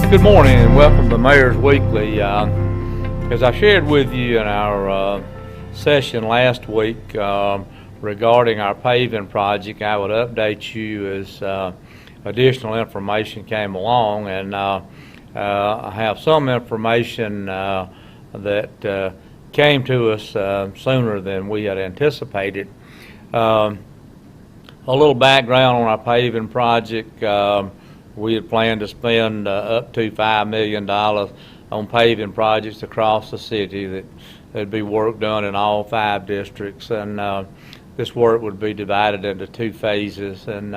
Good morning and welcome to Mayor's Weekly. As I shared with you in our session last week regarding our paving project, I would update you as additional information came along, and I have some information that came to us sooner than we had anticipated. A little background on our paving project. We had planned to spend up to $5 million on paving projects across the city. That there'd be work done in all 5 districts, and this work would be divided into 2 phases. And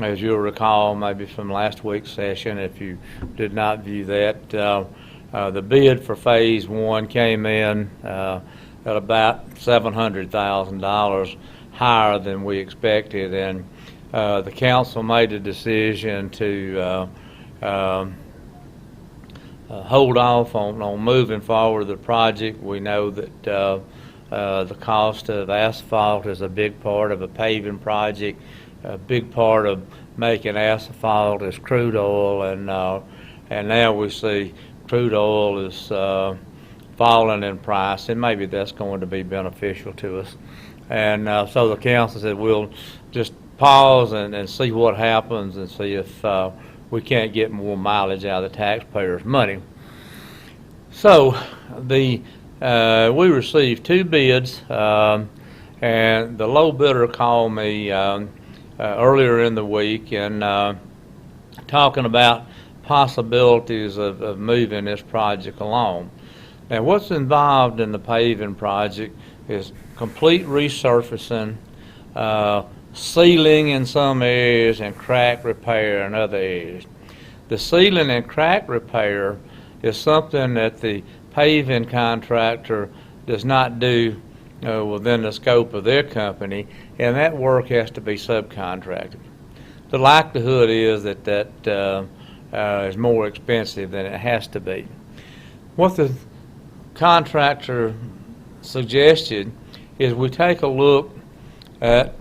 as you'll recall, maybe from last week's session, if you did not view that, the bid for phase 1 came in at about $700,000 higher than we expected, and the council made a decision to hold off on moving forward the project. We know that the cost of asphalt is a big part of a paving project. A big part of making asphalt is crude oil, and now we see crude oil is falling in price, and maybe that's going to be beneficial to us. And so the council said we'll just pause and see what happens and see if we can't get more mileage out of the taxpayers' money. So we received 2 bids, and the low bidder called me earlier in the week and talking about possibilities of moving this project along. Now, what's involved in the paving project is complete resurfacing, sealing in some areas, and crack repair in other areas. The sealing and crack repair is something that the paving contractor does not do within the scope of their company, and that work has to be subcontracted. The likelihood is that is more expensive than it has to be. What the contractor suggested is we take a look at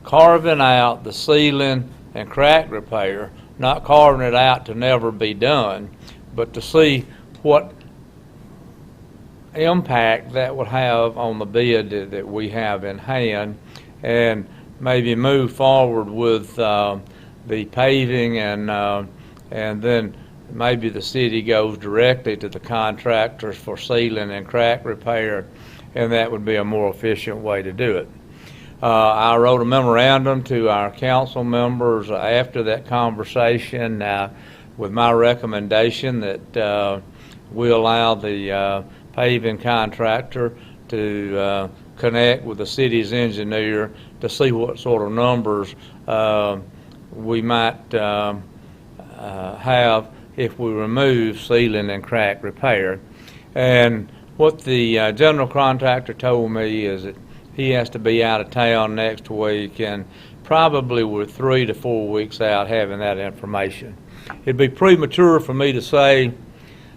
carving out the sealing and crack repair, not carving it out to never be done, but to see what impact that would have on the bid that we have in hand, and maybe move forward with the paving, and then maybe the city goes directly to the contractors for sealing and crack repair, and that would be a more efficient way to do it. I wrote a memorandum to our council members after that conversation with my recommendation that we allow the paving contractor to connect with the city's engineer to see what sort of numbers we might have if we remove sealing and crack repair. And what the general contractor told me is that he has to be out of town next week, and probably we're 3 to 4 weeks out having that information. It'd be premature for me to say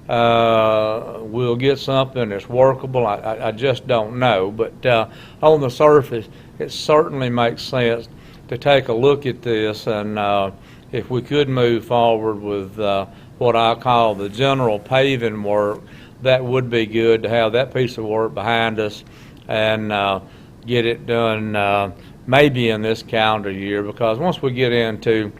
we'll get something that's workable. I just don't know, but on the surface it certainly makes sense to take a look at this, and if we could move forward with what I call the general paving work, that would be good to have that piece of work behind us and get it done maybe in this calendar year, because once we get into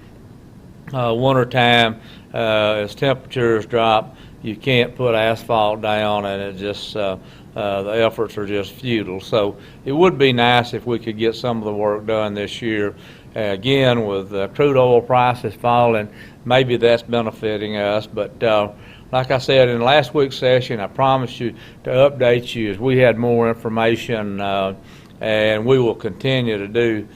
winter time, as temperatures drop, you can't put asphalt down, and it just the efforts are just futile. So it would be nice if we could get some of the work done this year. Again, with crude oil prices falling, maybe that's benefiting us, but like I said in last week's session, I promised you to update you as we had more information, and we will continue to do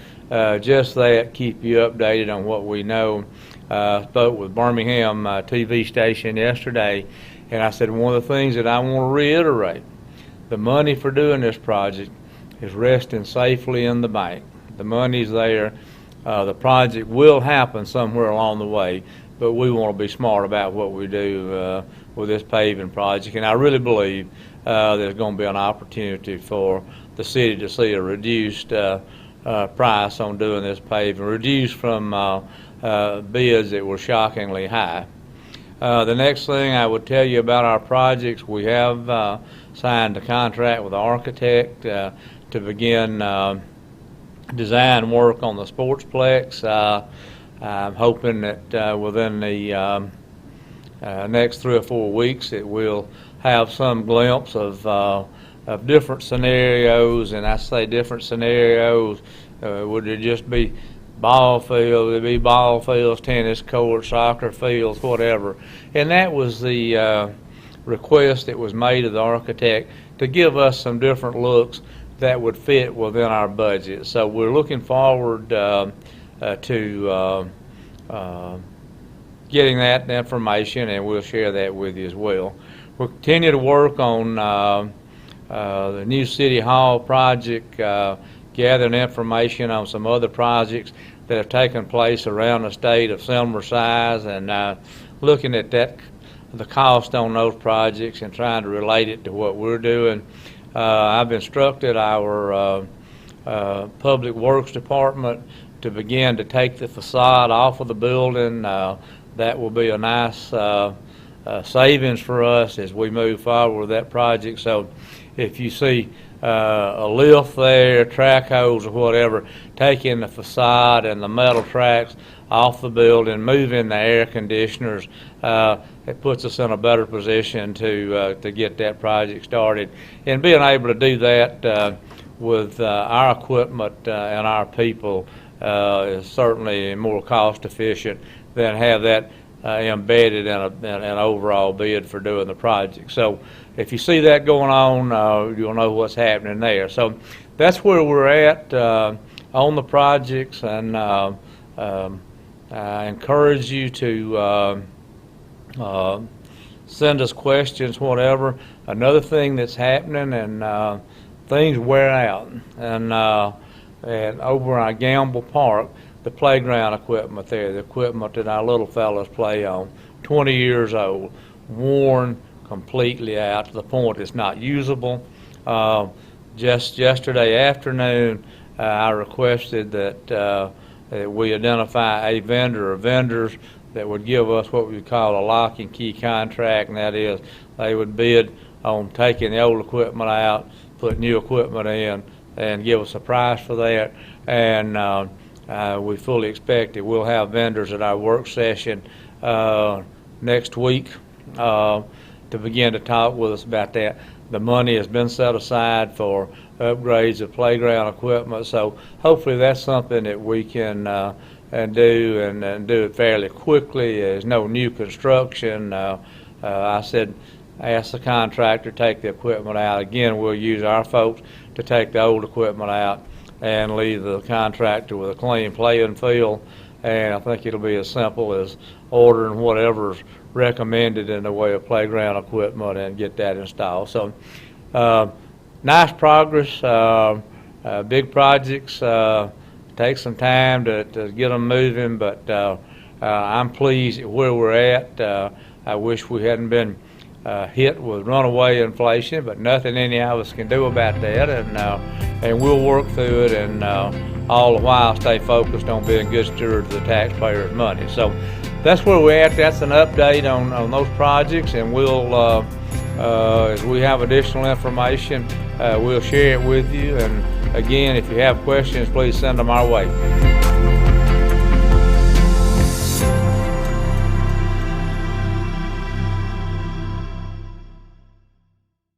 just that, keep you updated on what we know. Spoke with Birmingham TV station yesterday, and I said one of the things that I want to reiterate, the money for doing this project is resting safely in the bank. The money's there. The project will happen somewhere along the way, but we want to be smart about what we do with this paving project, and I really believe there's going to be an opportunity for the city to see a reduced price on doing this paving, reduced from bids that were shockingly high. The next thing I would tell you about our projects, we have signed a contract with the architect to begin design work on the sportsplex. I'm hoping that within the next 3 or 4 weeks that we'll have some glimpse of different scenarios, and I say different scenarios. Would it just be ball fields? Would it be ball fields, tennis courts, soccer fields, whatever? And that was the request that was made of the architect to give us some different looks that would fit within our budget. So we're looking forward to getting that information, and we'll share that with you as well. We'll continue to work on the new City Hall project, gathering information on some other projects that have taken place around the state of similar size, and looking at the cost on those projects and trying to relate it to what we're doing. I've instructed our Public Works Department to begin to take the facade off of the building. That will be a nice savings for us as we move forward with that project. So if you see a lift there, track hose or whatever, taking the facade and the metal tracks off the building, moving the air conditioners, it puts us in a better position to get that project started. And being able to do that with our equipment and our people is certainly more cost efficient than have that embedded in an overall bid for doing the project. So if you see that going on, you'll know what's happening there. So that's where we're at on the projects, and I encourage you to send us questions, whatever. Another thing that's happening, and things wear out, and over at Gamble Park, the playground equipment there, the equipment that our little fellas play on, 20 years old, worn completely out to the point it's not usable. Just yesterday afternoon, I requested that we identify a vendor or vendors that would give us what we call a lock and key contract, and that is they would bid on taking the old equipment out, put new equipment in, and give us a price for that. And we fully expect that we'll have vendors at our work session next week to begin to talk with us about that. The money has been set aside for upgrades of playground equipment, so hopefully that's something that we can do do it fairly quickly. There's no new construction. I said, ask the contractor to take the equipment out. Again, we'll use our folks to take the old equipment out and leave the contractor with a clean playing field. And I think it'll be as simple as ordering whatever's recommended in the way of playground equipment and get that installed. So nice progress. Big projects take some time to get them moving, but I'm pleased at where we're at. I wish we hadn't been hit with runaway inflation, but nothing any of us can do about that, and we'll work through it, and all the while stay focused on being good stewards of the taxpayers' money. So that's where we're at. That's an update on those projects, and we'll as we have additional information, we'll share it with you. And again, if you have questions, please send them our way.